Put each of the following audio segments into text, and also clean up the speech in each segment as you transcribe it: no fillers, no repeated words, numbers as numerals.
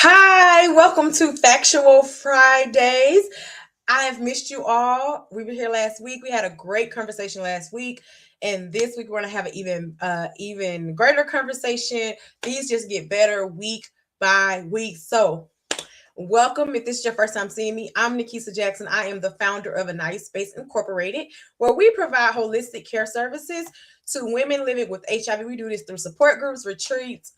Hi, welcome to Factual Fridays. I have missed you all. We were here last week. We had a great conversation last week, and this week we're going to have an even greater conversation. These just get better week by week. So, welcome. If this is your first time seeing me, I'm Nikisa Jackson. I am the founder of A Nice Space Incorporated, where we provide holistic care services to women living with HIV. We do this through support groups, retreats,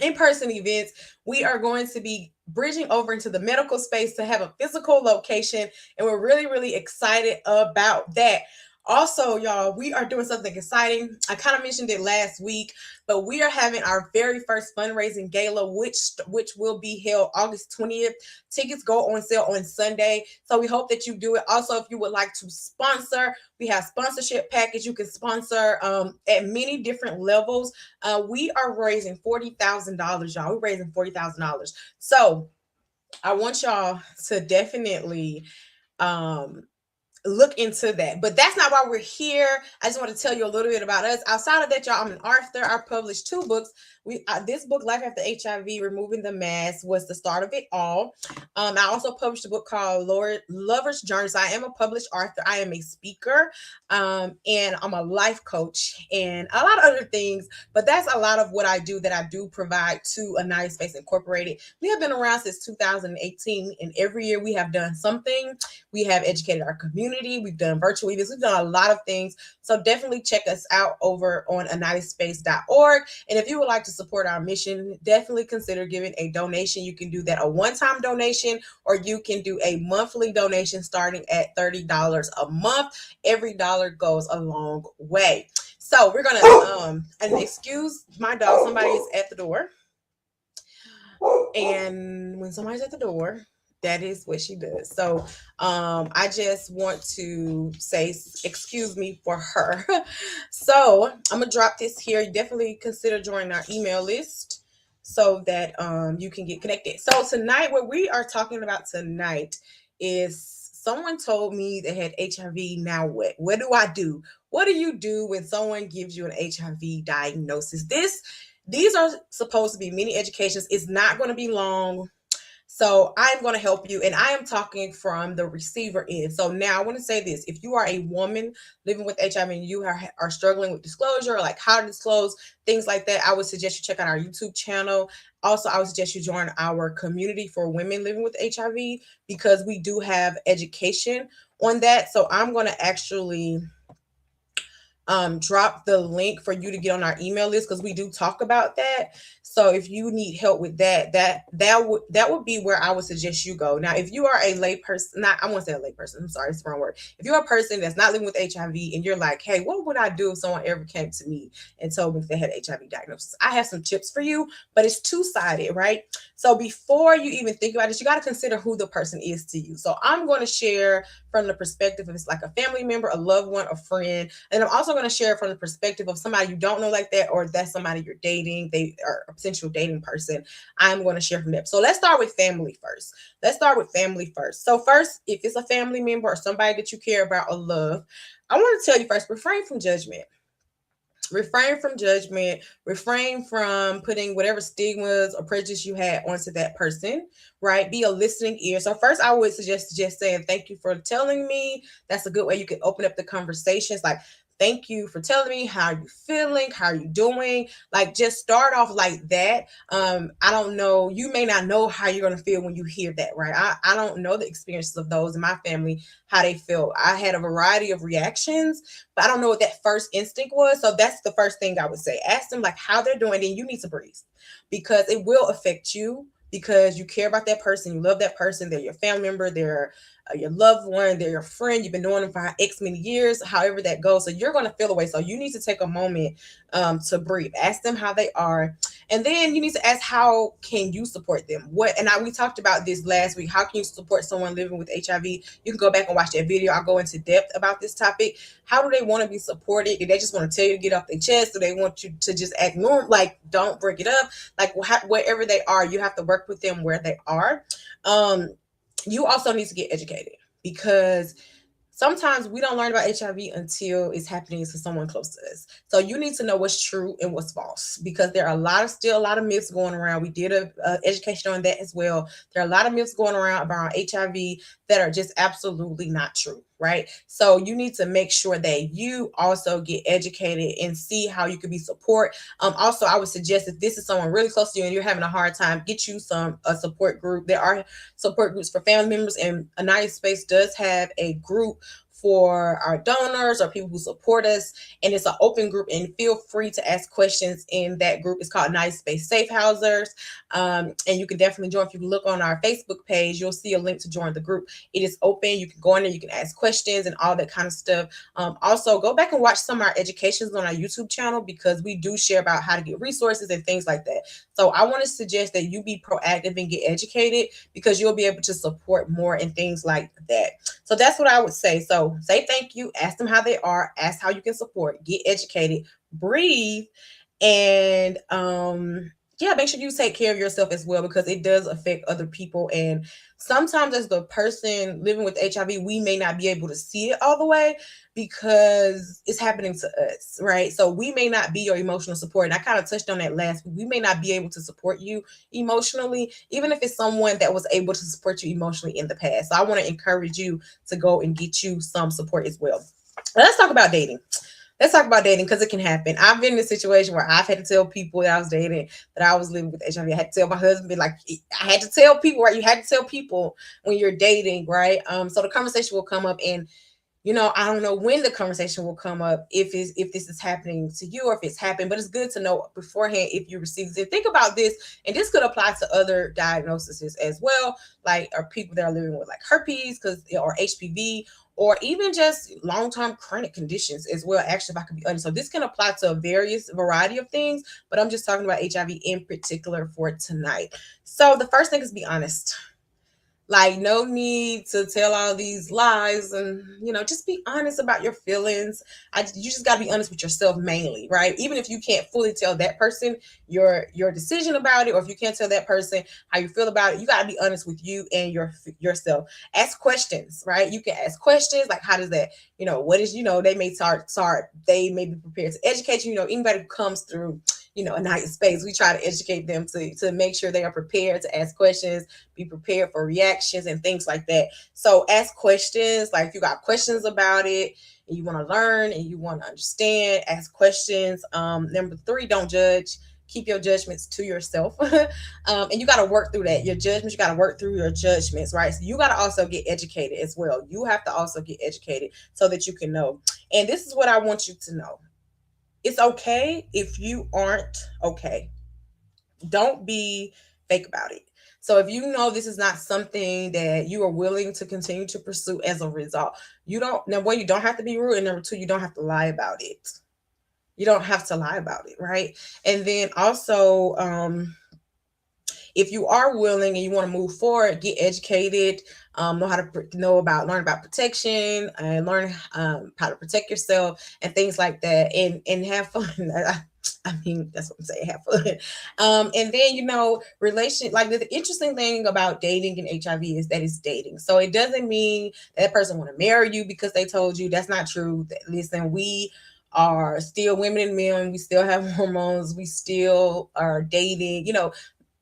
in-person events. We are going to be bridging over into the medical space to have a physical location, and we're really excited about that. Also, y'all, we are doing something exciting. I kind of mentioned it last week, but we are having our very first fundraising gala, which will be held August 20th. Tickets go on sale on Sunday, so we hope that you do it. Also, if you would like to sponsor, we have sponsorship package. You can sponsor at many different levels. We are raising $40,000, y'all. We're raising $40,000. So I want y'all to definitely look into that. But that's not why we're here. I just want to tell you a little bit about us. Outside of that, y'all, I'm an author. I published 2 books. This book, Life After HIV, Removing the Mask, was the start of it all. I also published a book called Lover's Journey. So I am a published author. I am a speaker, and I'm a life coach and a lot of other things. But that's a lot of what I do that I do provide to A Nice Space Incorporated. We have been around since 2018, and every year we have done something. We have educated our community. We've done virtual events. We've done a lot of things. So definitely check us out over on anightspace.org. And if you would like to support our mission, definitely consider giving a donation. You can do that a one-time donation, or you can do a monthly donation starting at $30 a month. Every dollar goes a long way. So we're gonna and excuse my dog. Somebody is at the door. And when somebody's at the door, that is what she does. So I just want to say excuse me for her. So I'm gonna drop this here. Definitely consider joining our email list so that you can get connected. So tonight, what we are talking about tonight is someone told me they had HIV. Now what do I do? What do you do when someone gives you an HIV diagnosis? These are supposed to be mini educations. It's not going to be long. So I'm going to help you, and I am talking from the receiver end. So now I want to say this. If you are a woman living with HIV and you are struggling with disclosure, like how to disclose, things like that, I would suggest you check out our YouTube channel. Also, I would suggest you join our community for women living with HIV, because we do have education on that. So I'm going to actually drop the link for you to get on our email list, because we do talk about that. So if you need help with that would be where I would suggest you go. Now, if you are a layperson, I won't say a layperson, I'm sorry, it's the wrong word. If you're a person that's not living with HIV and you're like, hey, what would I do if someone ever came to me and told me if they had HIV diagnosis? I have some tips for you, but it's two-sided, right? So before you even think about it, you got to consider who the person is to you. So I'm going to share from the perspective of it's like a family member, a loved one, a friend. And I'm also going to share from the perspective of somebody you don't know like that, or that's somebody you're dating, they are a potential dating person. I'm going to share from that. So let's start with family first. So first, if it's a family member or somebody that you care about or love, I want to tell you first, refrain from judgment. Refrain from putting whatever stigmas or prejudice you had onto that person, right? Be a listening ear. So first, I would suggest just saying, thank you for telling me. That's a good way you can open up the conversations. Like, thank you for telling me. How are you feeling? How are you doing? Like, just start off like that. I don't know. You may not know how you're going to feel when you hear that, right? I don't know the experiences of those in my family, how they felt. I had a variety of reactions, but I don't know what that first instinct was. So that's the first thing I would say. Ask them like how they're doing. Then you need to breathe, because it will affect you, because you care about that person. You love that person. They're your family member. They're your loved one, they're your friend, you've been knowing them for X many years, however that goes. So you're going to feel away. So you need to take a moment to breathe. Ask them how they are. And then you need to ask, how can you support them? We talked about this last week. How can you support someone living with HIV? You can go back and watch that video. I'll go into depth about this topic. How do they want to be supported? Do they just want to tell you to get off their chest? Do they want you to just act normal? Like, don't break it up. Like, wherever they are, you have to work with them where they are. You also need to get educated, because sometimes we don't learn about HIV until it's happening to someone close to us. So you need to know what's true and what's false, because there are still a lot of myths going around. We did a education on that as well. There are a lot of myths going around about HIV that are just absolutely not true, right? So you need to make sure that you also get educated and see how you can be support. Also, I would suggest if this is someone really close to you and you're having a hard time, get you a support group. There are support groups for family members, and a nice space does have a group for our donors or people who support us, and it's an open group, and feel free to ask questions in that group. It's called Nice Space Safe Housers, and you can definitely join. If you look on our Facebook page, you'll see a link to join the group. It is open. You can go in there, you can ask questions and all that kind of stuff. Also, go back and watch some of our educations on our YouTube channel, because we do share about how to get resources and things like that. So I want to suggest that you be proactive and get educated, because you'll be able to support more and things like that. So that's what I would say. So say thank you, ask them how they are, ask how you can support, get educated, breathe, and yeah, make sure you take care of yourself as well, because it does affect other people. And sometimes as the person living with HIV, we may not be able to see it all the way because it's happening to us, right? So we may not be your emotional support. And I kind of touched on that last week. We may not be able to support you emotionally, even if it's someone that was able to support you emotionally in the past. So I want to encourage you to go and get you some support as well. Let's talk about dating. Let's talk about dating, because it can happen. I've been in a situation where I've had to tell people that I was dating that I was living with HIV. I had to tell my husband, like, I had to tell people, right? You had to tell people when you're dating, right? So the conversation will come up, and I don't know when the conversation will come up, if this is happening to you or if it's happened, but it's good to know beforehand if you receive this. And think about this, and this could apply to other diagnoses as well, like or people that are living with like herpes, or HPV, or even just long-term chronic conditions as well. Actually, if I could be honest, so this can apply to a various variety of things, but I'm just talking about HIV in particular for tonight. So the first thing is be honest. Like, no need to tell all these lies, and just be honest about your feelings. You just got to be honest with yourself mainly, right? Even if you can't fully tell that person your decision about it, or if you can't tell that person how you feel about it, you got to be honest with you and yourself. Ask questions, right? You can ask questions like, how does that, what is, they may start, they may be prepared to educate you. Anybody who comes through a nice space, we try to educate them to make sure they are prepared to ask questions, be prepared for reactions and things like that. So ask questions. Like, if you got questions about it and you want to learn and you want to understand, ask questions. Number 3, don't judge. Keep your judgments to yourself. And you got to work through that. Your judgments, you got to work through your judgments, right? So you got to also get educated as well. You have to also get educated so that you can know. And this is what I want you to know. It's okay if you aren't okay. Don't be fake about it. So if you know this is not something that you are willing to continue to pursue as a result, number 1, you don't have to be rude, and number 2, you don't have to lie about it. You don't have to lie about it, right? And then also, if you are willing and you want to move forward, get educated, learn about protection, and learn how to protect yourself and things like that, and have fun. I mean, that's what I'm saying, have fun. And then, relation, like, the interesting thing about dating and HIV is that it's dating. So it doesn't mean that person want to marry you because they told you. That's not true. Listen, we are still women and men. We still have hormones. We still are dating,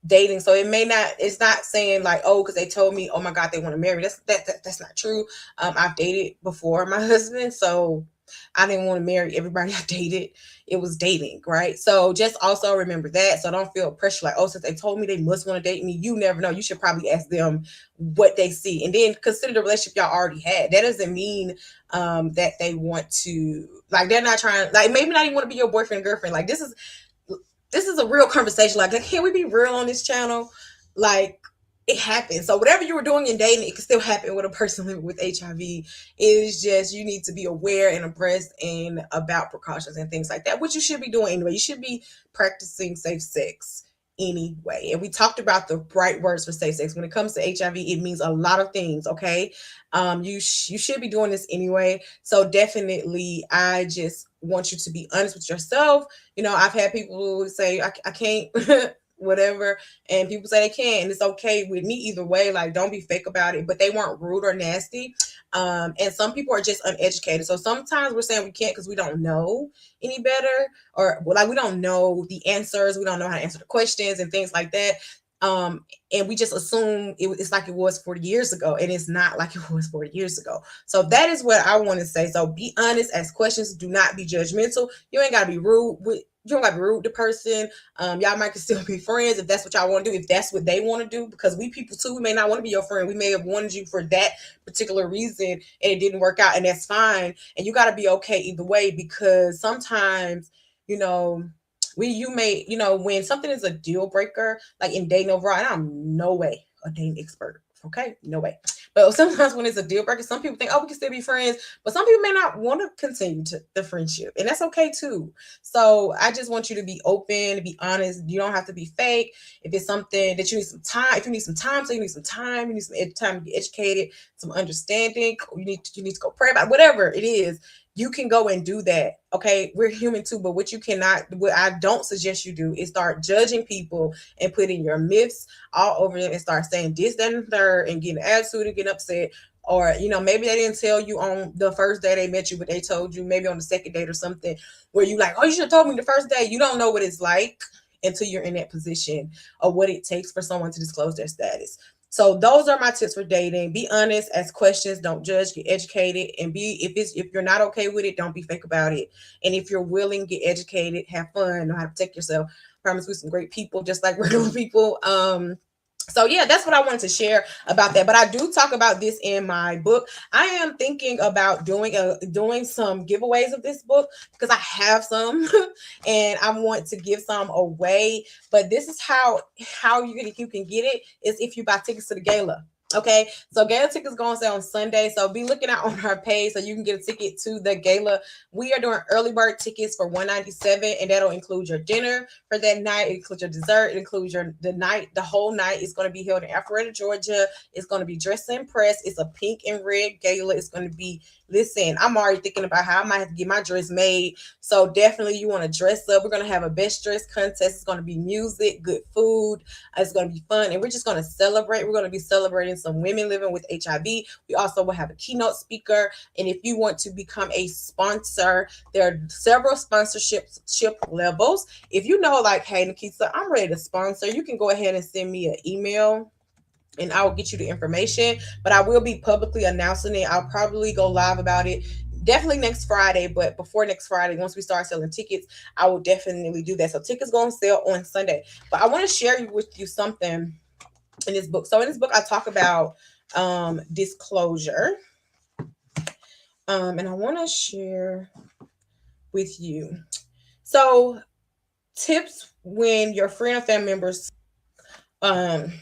dating. So it's not saying like, oh, because they told me, oh my God, they want to marry me. That's not true. I've dated before my husband, so I didn't want to marry everybody I dated. It was dating, right? So just also remember that. So don't feel pressure like, oh, since they told me they must want to date me. You never know. You should probably ask them what they see, and then consider the relationship y'all already had. That doesn't mean that they want to, like, they're not trying, like, maybe not even want to be your boyfriend or girlfriend. Like, this is a real conversation. Like, can we be real on this channel? Like, it happens. So whatever you were doing in dating, it can still happen with a person living with HIV. It is just, you need to be aware and abreast and about precautions and things like that, which you should be doing anyway. You should be practicing safe sex anyway. And we talked about the right words for safe sex. When it comes to HIV, it means a lot of things, okay? You should be doing this anyway. So definitely, I just want you to be honest with yourself. I've had people say, I can't, whatever, and people say they can, and it's okay with me either way. Like, don't be fake about it. But they weren't rude or nasty. And some people are just uneducated. So sometimes we're saying we can't because we don't know any better, or well, like we don't know the answers, we don't know how to answer the questions and things like that. And we just assume it's like it was 40 years ago, and it's not like it was 40 years ago. So that is what I want to say. So be honest, ask questions, do not be judgmental. You ain't gotta be rude with you don't gotta be rude to person. Y'all might still be friends if that's what y'all want to do, if that's what they want to do, because we people too, we may not want to be your friend. We may have wanted you for that particular reason and it didn't work out, and that's fine. And you gotta be okay either way, because sometimes, you know, you may, when something is a deal breaker, like in dating overall, and I'm no way a dating expert. Okay, no way. But sometimes when it's a deal breaker, some people think, oh, we can still be friends, but some people may not want to continue the friendship, and that's okay too. So I just want you to be open, to be honest. You don't have to be fake. If it's something that you need some time, if you need some time, so you need some time, you need some time to be educated, some understanding. You need to go pray about whatever it is. You can go and do that. Okay, we're human too, but what I don't suggest you do is start judging people and putting your myths all over them and start saying this, that, and the third, and getting attitude and getting upset. Or, maybe they didn't tell you on the first day they met you, but they told you maybe on the second date or something where you like, oh, you should have told me the first day. You don't know what it's like until you're in that position, or what it takes for someone to disclose their status. So those are my tips for dating. Be honest, ask questions, don't judge, get educated, and if you're not okay with it, don't be fake about it. And if you're willing, get educated, have fun, know how to protect yourself. Promise with some great people, just like regular people. So yeah, that's what I wanted to share about that. But I do talk about this in my book. I am thinking about doing some giveaways of this book, because I have some and I want to give some away. But this is how you can get it, is if you buy tickets to the gala. Okay, so gala tickets go on sale on Sunday, so be looking out on our page so you can get a ticket to the gala. We are doing early bird tickets for $197, and that'll include your dinner for that night. It includes your dessert. It includes the whole night. It's going to be held in Alpharetta, Georgia. It's going to be dress and press. It's a pink and red gala. It's going to be, listen, I'm already thinking about how I might have to get my dress made. So definitely you want to dress up. We're going to have a best dress contest. It's going to be music, good food. It's going to be fun. And we're just going to celebrate. We're going to be celebrating some women living with HIV. We also will have a keynote speaker. And if you want to become a sponsor, there are several sponsorship levels. If you know, like, hey, Nikita, I'm ready to sponsor, you can go ahead and send me an email and I will get you the information. But I will be publicly announcing it. I'll probably go live about it definitely next Friday. But before next Friday, once we start selling tickets, I will definitely do that. So tickets go on sale on Sunday. But I want to share with you something in this book. So in this book, I talk about disclosure. And I want to share with you. So tips when your friend or family members um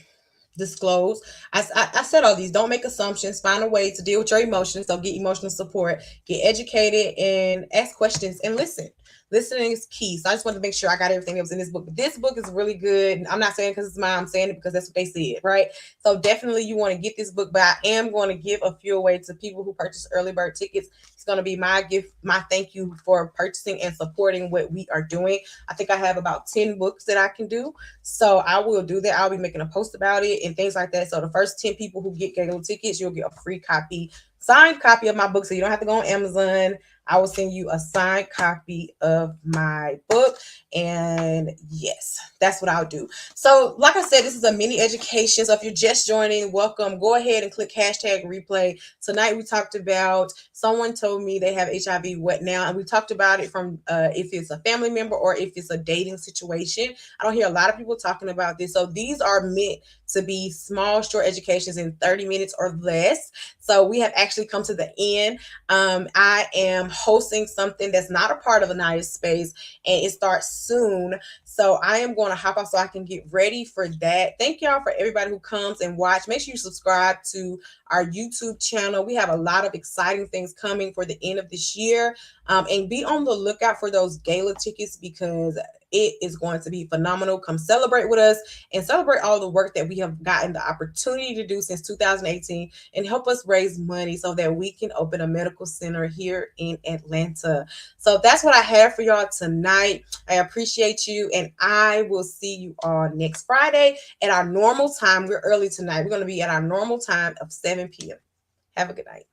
disclose. I said all these. Don't make assumptions. Find a way to deal with your emotions. So get emotional support. Get educated and ask questions and listen. Listening is key. So I just wanted to make sure I got everything that was in this book. But this book is really good. I'm not saying because it's mine. I'm saying it because that's what they said, right? So definitely you want to get this book. But I am going to give a few away to people who purchase early bird tickets. It's going to be my gift, my thank you for purchasing and supporting what we are doing. I think I have about 10 books that I can do. So I will do that. I'll be making a post about it and things like that. So the first 10 people who get gala tickets, you'll get a free copy, signed copy of my book. So you don't have to go on Amazon. I will send you a signed copy of my book. And yes, that's what I'll do. So like I said, this is a mini education. So if you're just joining, welcome. Go ahead and click hashtag replay. Tonight we talked about someone told me they have HIV, what now? And we talked about it from if it's a family member or if it's a dating situation. I don't hear a lot of people talking about this. So these are meant to be small, short educations in 30 minutes or less. So we have actually come to the end. I am hosting something that's not a part of Anaya's space, and it starts soon. So I am going to hop off so I can get ready for that. Thank y'all for everybody who comes and watch. Make sure you subscribe to our YouTube channel. We have a lot of exciting things coming for the end of this year. And be on the lookout for those gala tickets because it is going to be phenomenal. Come celebrate with us and celebrate all the work that we have gotten the opportunity to do since 2018 and help us raise money so that we can open a medical center here in Atlanta. So that's what I have for y'all tonight. I appreciate you, and I will see you all next Friday at our normal time. We're early tonight. We're going to be at our normal time of 7 p.m. Have a good night.